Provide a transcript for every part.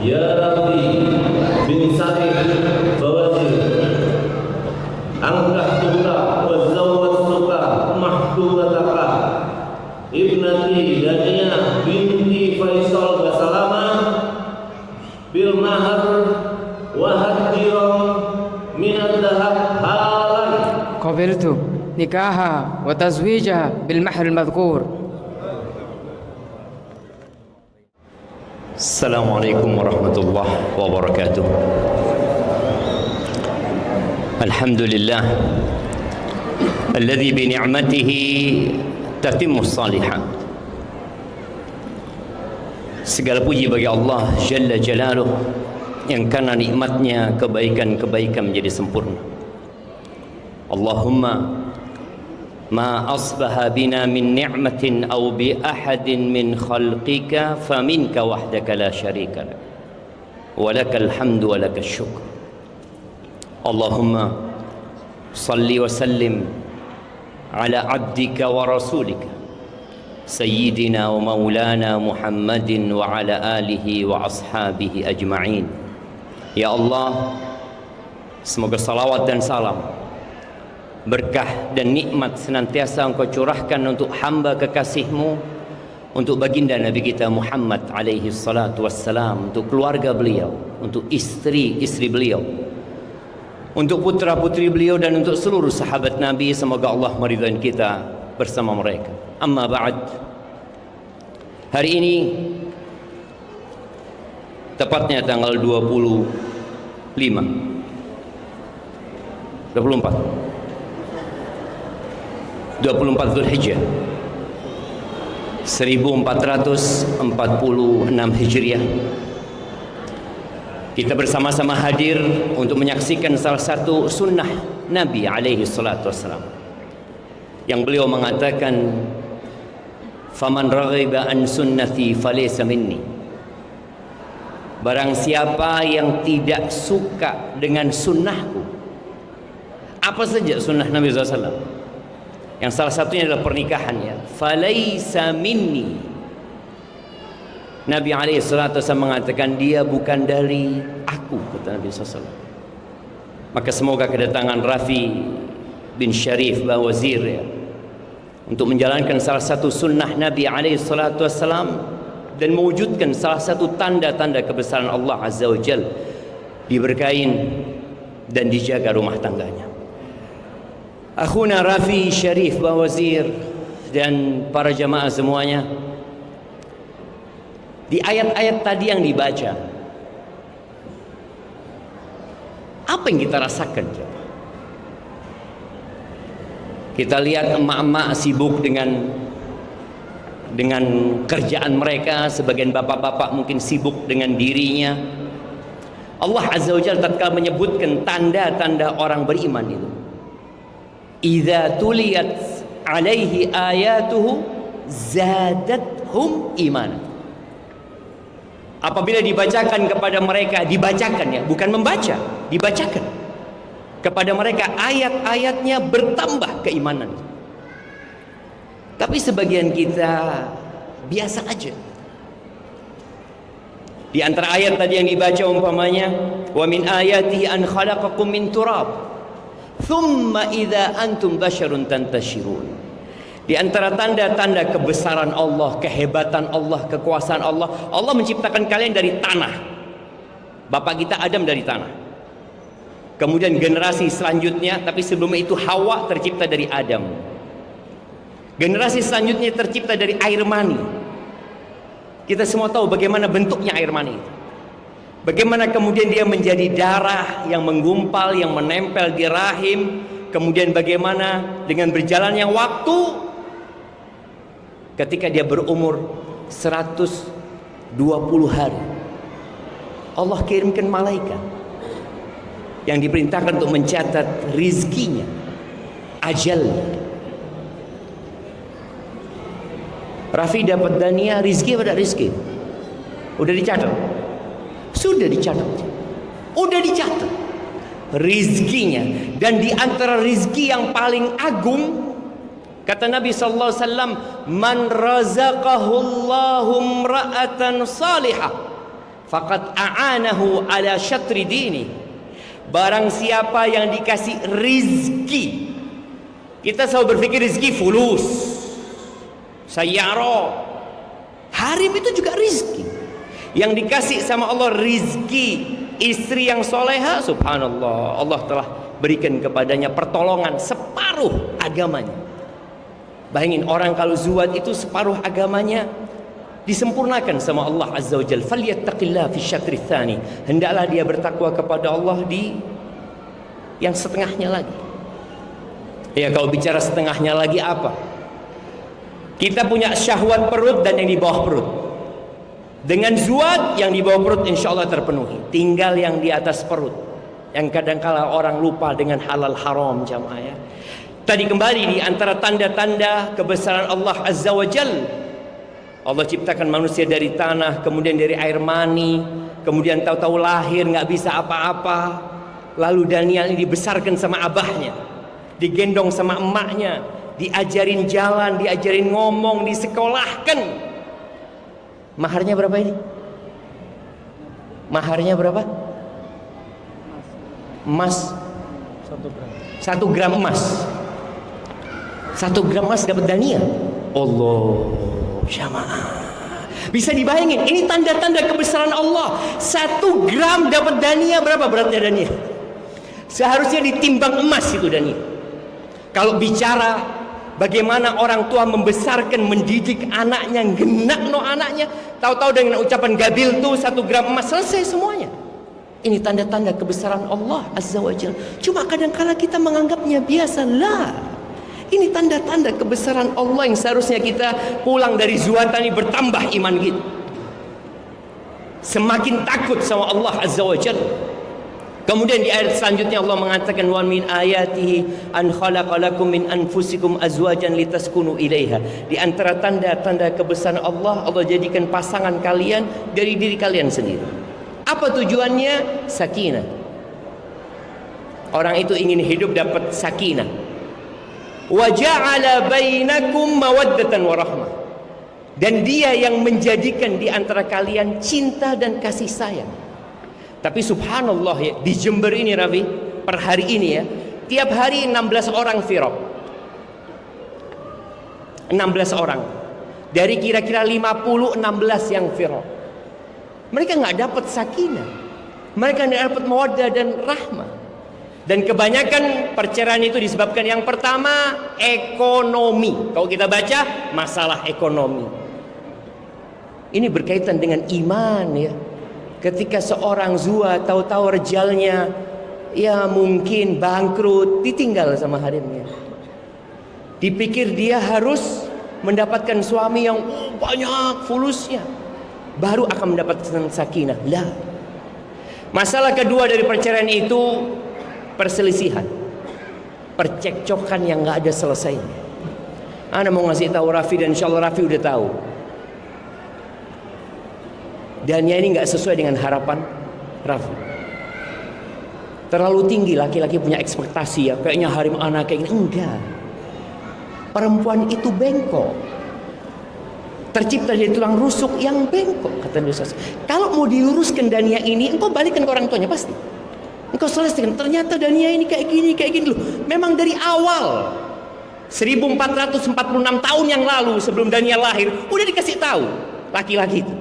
Ya Rabbi bin Sarif Bawazir angkah tuka wa zawwatuka mahdurataka ibnati Dania binti Faisal Basalama bil mahar wa hadiram min ad-dahab halan قبلت نكاحها وتزويجها بالمهر المذكور. Assalamualaikum warahmatullahi wabarakatuh. Alhamdulillah alladzi bi ni'matihi tatimmu shalihat. Segala puji bagi Allah Jalla Jalaluh yang karena nikmatnya kebaikan-kebaikan menjadi sempurna. Allahumma ma asbaha bina min ni'matin aw bi ahadin min khalqika faminka wahdaka la syarika lak wa lakal hamdu wa lakal syukr. Allahumma salli wa sallim ala abdika wa rasulika sayyidina wa maulana Muhammadin wa ala alihi wa ashabihi ajma'in. Ya Allah, semoga salawat dan salam, berkah dan nikmat senantiasa Engkau curahkan untuk hamba kekasih-Mu, untuk baginda Nabi kita Muhammad alaihi salatu wassalam, untuk keluarga beliau, untuk istri-istri beliau, untuk putra-putri beliau, dan untuk seluruh sahabat Nabi. Semoga Allah meridhai kita bersama mereka. Amma ba'd. Hari ini tepatnya tanggal 24 Zulhijjah 1446 Hijriah, kita bersama-sama hadir untuk menyaksikan salah satu sunnah Nabi alaihi salatu wassalam, yang beliau mengatakan, faman raghiba an sunnati falaysa minni. Barang siapa yang tidak suka dengan sunnahku, apa saja sunnah Nabi SAW, yang salah satunya adalah pernikahan, ya, falaysa minni. Nabi SAW mengatakan dia bukan dari aku, kata Nabi SAW. Maka semoga kedatangan Rafi bin Syarif Bawazir, ya, untuk menjalankan salah satu sunnah Nabi SAW dan mewujudkan salah satu tanda-tanda kebesaran Allah Azza wa Jal, diberkahin dan dijaga rumah tangganya. Akhuna Rafi Syarif Bawazir dan para jamaah semuanya, di ayat-ayat tadi yang dibaca, apa yang kita rasakan? Kita lihat emak-emak sibuk dengan kerjaan mereka, sebagian bapak-bapak mungkin sibuk dengan dirinya. Allah Azza wa Jalla tatkala menyebutkan tanda-tanda orang beriman itu, idza tuliyat alaihi ayatuhu zadathum iman. Apabila dibacakan kepada mereka, dibacakan, ya, bukan membaca, dibacakan kepada mereka ayat-ayatnya, bertambah keimanan. Tapi sebagian kita biasa aja. Di antara ayat tadi yang dibaca umpamanya, wa min ayatihi an khalaqakum min turab thumma idza antum basyarun tantashirun. Di antara tanda-tanda kebesaran Allah, kehebatan Allah, kekuasaan Allah, Allah menciptakan kalian dari tanah. Bapak kita Adam dari tanah. Kemudian generasi selanjutnya, tapi sebelum itu Hawa tercipta dari Adam. Generasi selanjutnya tercipta dari air mani. Kita semua tahu bagaimana bentuknya air mani itu. Bagaimana kemudian dia menjadi darah yang menggumpal, yang menempel di rahim. Kemudian bagaimana dengan berjalannya waktu, ketika dia berumur 120 hari, Allah kirimkan malaikat yang diperintahkan untuk mencatat rizkinya, ajalnya. Rafi dapat Dania, rizki pada rizki udah dicatat, sudah dicatat, udah dicatat rizkinya. Dan di antara rizki yang paling agung, kata Nabi sallallahu alaihi wasallam, man razaqahu Allahu imra'atan salihah faqad a'anahu ala syatri dini. Barang siapa yang dikasih rizki, kita selalu berpikir rizki fulus, sayyara, harim itu juga rizki. Yang dikasih sama Allah rizki istri yang soleha, subhanallah, Allah telah berikan kepadanya pertolongan separuh agamanya. Bayangin orang kalau zuhud itu separuh agamanya disempurnakan sama Allah Azza wa Jalla. Falyattaqillah fi syatri tsani. Hendaklah dia bertakwa kepada Allah di yang setengahnya lagi. Ya, kalau bicara setengahnya lagi apa? Kita punya syahwat perut dan yang di bawah perut. Dengan zuhud yang di bawah perut insya Allah terpenuhi. Tinggal yang di atas perut, yang kadangkala orang lupa dengan halal haram, jamaah ya. Tadi kembali di antara tanda-tanda kebesaran Allah Azza wa Jalla, Allah ciptakan manusia dari tanah, kemudian dari air mani, kemudian tahu-tahu lahir nggak bisa apa-apa. Lalu Daniel ini dibesarkan sama abahnya, digendong sama emaknya, diajarin jalan, diajarin ngomong, disekolahkan. Maharnya berapa ini? Maharnya berapa? Emas 1 gram emas. 1 gram emas dapat Daniel. Allah, jamaah, bisa dibayangin, ini tanda-tanda kebesaran Allah. 1 gram dapat Dania, berapa beratnya Dania? Seharusnya ditimbang emas itu Dania. Kalau bicara bagaimana orang tua membesarkan, mendidik anaknya, genak no anaknya, tahu-tahu dengan ucapan gabil tuh 1 gram emas, selesai semuanya. Ini tanda-tanda kebesaran Allah Azza wa Jalla. Cuma kadang-kala kita menganggapnya biasa. Lah, ini tanda-tanda kebesaran Allah yang seharusnya kita pulang dari zuhatan ini bertambah iman kita. Semakin takut sama Allah Azza wa Jalla. Kemudian di ayat selanjutnya Allah mengatakan, wa min ayatihi an khalaqalakum min anfusikum azwajan litaskunu ilaiha. Di antara tanda-tanda kebesaran Allah, Allah jadikan pasangan kalian dari diri kalian sendiri. Apa tujuannya? Sakinah. Orang itu ingin hidup dapat sakinah. Wa ja'ala bainakum mawaddatan wa rahmah. Dan dia yang menjadikan di antara kalian cinta dan kasih sayang. Tapi subhanallah ya, di Jember ini Rafi, per hari ini ya, tiap hari 16 orang firaq. 16 orang. Dari kira-kira 50, 16 yang firaq. Mereka nggak dapat sakinah. Mereka nggak dapat mawaddah dan rahmah. Dan kebanyakan perceraian itu disebabkan yang pertama ekonomi. Kalau kita baca masalah ekonomi. Ini berkaitan dengan iman ya. Ketika seorang zua tahu-tahu rejalnya ya mungkin bangkrut, ditinggal sama harimnya. Dipikir dia harus mendapatkan suami yang banyak fulusnya, baru akan mendapatkan sakinah. Lah. Masalah kedua dari perceraian itu perselisihan, percekcokan yang nggak ada selesainya. Ana mau ngasih tahu Rafi, dan insyaallah Rafi udah tahu. Dan ini nggak sesuai dengan harapan Rafi. Terlalu tinggi laki-laki punya ekspektasi ya, kayaknya harim anak kayak gini. Enggak. Perempuan itu bengkok. Tercipta dari tulang rusuk yang bengkok, kata Nabi SAW. Kalau mau diluruskan Dania ini, engkau balikkan ke orang tuanya pasti. Engkau selesaikan. Ternyata Dania ini kayak gini loh. Memang dari awal 1446 tahun yang lalu sebelum Dania lahir udah dikasih tahu laki-laki itu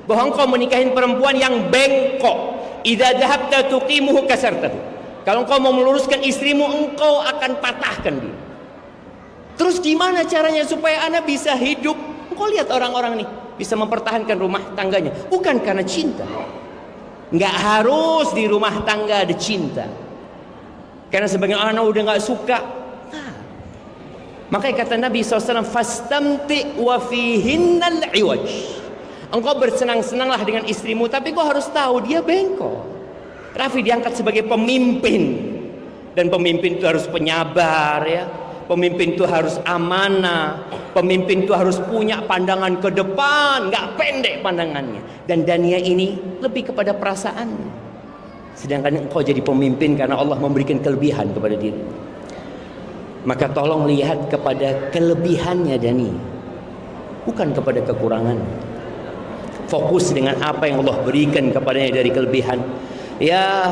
bahwa engkau menikahin perempuan yang bengkok. Idza dhahabta tuqimuhu kasartahu. Kalau engkau mau meluruskan istrimu, engkau akan patahkan dia. Terus gimana caranya supaya anak bisa hidup? Engkau lihat orang-orang nih bisa mempertahankan rumah tangganya bukan karena cinta. Nggak harus di rumah tangga ada cinta. Karena sebagian anak udah nggak suka. Nah, makanya kata Nabi SAW, fastamti wa fihinnal iwaj. Engkau bersenang-senanglah dengan istrimu, tapi kau harus tahu dia bengkok. Rafi diangkat sebagai pemimpin, dan pemimpin itu harus penyabar ya. Pemimpin itu harus amanah. Pemimpin itu harus punya pandangan ke depan, nggak pendek pandangannya. Dan Dania ini lebih kepada perasaan. Sedangkan engkau jadi pemimpin karena Allah memberikan kelebihan kepada diri. Maka tolong lihat kepada kelebihannya Dania, bukan kepada kekurangan. fokus dengan apa yang Allah berikan kepadanya dari kelebihan. Ya,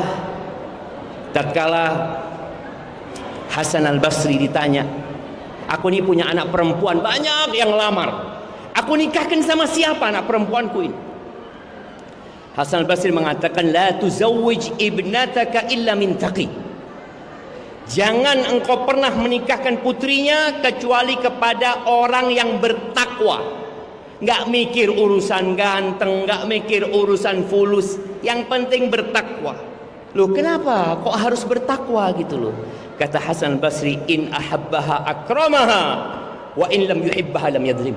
tatkala Hasan Al-Basri ditanya, aku ni punya anak perempuan banyak yang lamar, aku nikahkan sama siapa anak perempuanku ini? Hasan Al-Basri mengatakan, la tuzawwij ibnataka illa min taqi. Jangan engkau pernah menikahkan putrinya kecuali kepada orang yang bertakwa. Enggak mikir urusan ganteng, enggak mikir urusan fulus, yang penting bertakwa. Loh, kenapa kok harus bertakwa gitu loh? Kata Hasan Al-Basri, in ahabbaha akramaha wa in lam yuhibbaha lam yadhlim.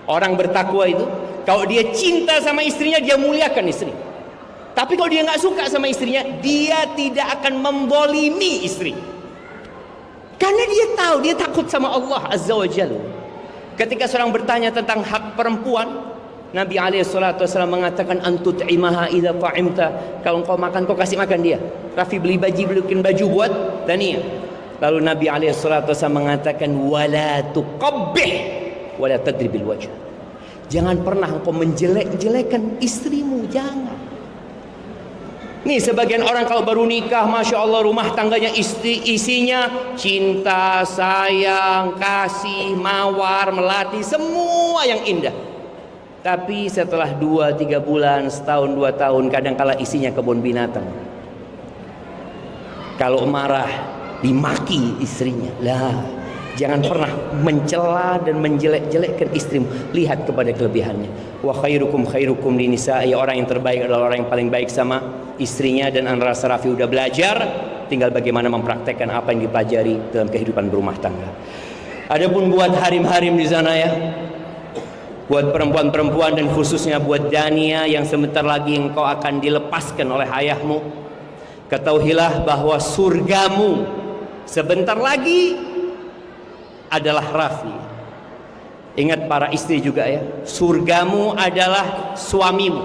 Orang bertakwa itu, kalau dia cinta sama istrinya, dia muliakan istri. Tapi kalau dia nggak suka sama istrinya, dia tidak akan membolimi istri. Karena dia tahu, dia takut sama Allah Azza wa Jalla. Ketika seorang bertanya tentang hak perempuan, Nabi SAW mengatakan, antut'imaha idza ta'imta. Kalau kau makan, kau kasih makan dia. Rafi belikan baju buat Dania. Lalu Nabi SAW mengatakan, wala tuqabbih wala tadribil wajh. Jangan pernah engkau menjelek-jelekan istrimu, jangan. Nih, sebagian orang kalau baru nikah, Masya Allah, rumah tangganya isinya cinta, sayang, kasih, mawar, melati, semua yang indah. Tapi setelah 2-3 bulan, setahun 2 tahun, kadangkala isinya kebun binatang. Kalau marah, dimaki istrinya. Lah, jangan pernah mencela dan menjelek-jelekkan istrimu. Lihat kepada kelebihannya. Wa khairukum khairukum linisa'i. Orang yang terbaik adalah orang yang paling baik sama istrinya. Dan An rasa Rafi udah belajar, tinggal bagaimana mempraktekkan apa yang dipelajari dalam kehidupan berumah tangga. Adapun buat harim-harim di sana ya, buat perempuan-perempuan dan khususnya buat Dania yang sebentar lagi engkau akan dilepaskan oleh ayahmu, ketahuilah bahwa surgamu sebentar lagi adalah Rafi. Ingat para istri juga ya, surgamu adalah suamimu,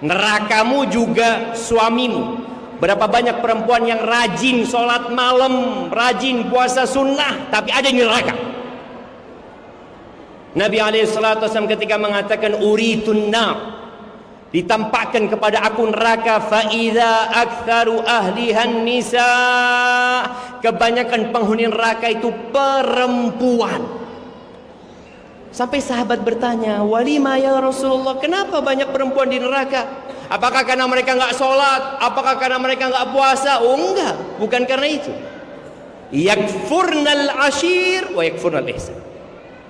nerakamu juga suamimu. Berapa banyak perempuan yang rajin sholat malam, rajin puasa sunnah, tapi ada di neraka. Nabi SAW ketika mengatakan uritun nar, ditampakkan kepada aku neraka, fa idza aktsaru ahlihan nisa, kebanyakan penghuni neraka itu perempuan. Sampai sahabat bertanya, walima ya Rasulullah, kenapa banyak perempuan di neraka? Apakah karena mereka enggak sholat? Apakah karena mereka enggak puasa? Oh enggak, bukan karena itu. Yakfurnal ashir wa yakfurnal ihsan.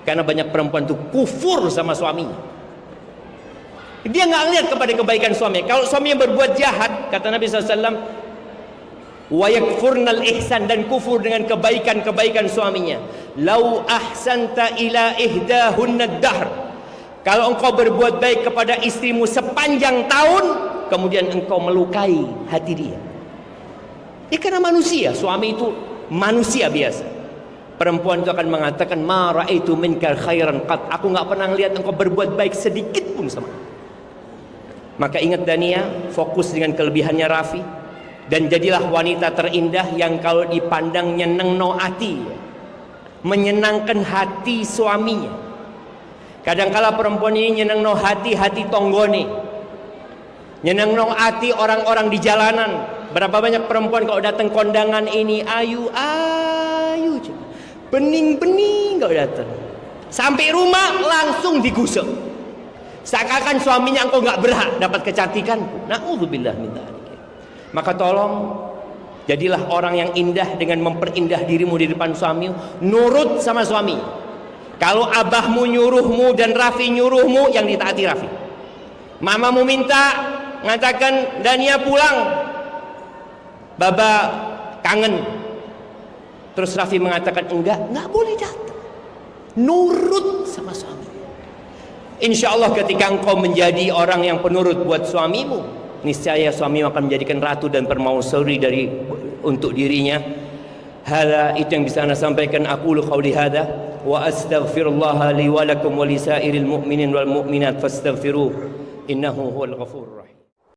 Karena banyak perempuan itu kufur sama suaminya. Dia nggak lihat kepada kebaikan suami. Kalau suaminya berbuat jahat, kata Nabi SAW, wa yakfurnal ihsan, dan kufur dengan kebaikan-kebaikan suaminya. Lau ahsanta ila ihdahunna dahr. Kalau engkau berbuat baik kepada istrimu sepanjang tahun, kemudian engkau melukai hati dia. Ya karena manusia, suami itu manusia biasa. Perempuan itu akan mengatakan, ma ra'aitu minka khairan qat. Aku nggak pernah lihat engkau berbuat baik sedikit pun sama. Maka ingat Dania, fokus dengan kelebihannya Rafi, dan jadilah wanita terindah yang kalau dipandang nyenengno hati, menyenangkan hati suaminya. Kadangkala perempuan ini nyenengno hati tonggone, nyenengno hati orang-orang di jalanan. Berapa banyak perempuan kalau datang kondangan ini, ayu bening kau datang, sampai rumah langsung digusuk, seakan-akan suaminya engkau nggak berhak dapat kecantikanku. Na'udzubillah min dzalik. Maka tolong jadilah orang yang indah dengan memperindah dirimu di depan suami, nurut sama suami. Kalau abahmu nyuruhmu dan Rafi nyuruhmu, yang ditaati Rafi. Mamamu minta mengatakan Dania pulang, baba kangen. Terus Rafi mengatakan enggak boleh datang. Nurut sama suami. Insya Allah ketika engkau menjadi orang yang penurut buat suamimu, niscaya suami akan menjadikan ratu dan permaisuri untuk dirinya. Hada, itu yang bisa Anda sampaikan. Aqulu qauli hada wa astaghfirullah li wa lakum wa li sairil mu'minin wal mu'minat fastaghfiruh innahu huwal ghafurur rahim.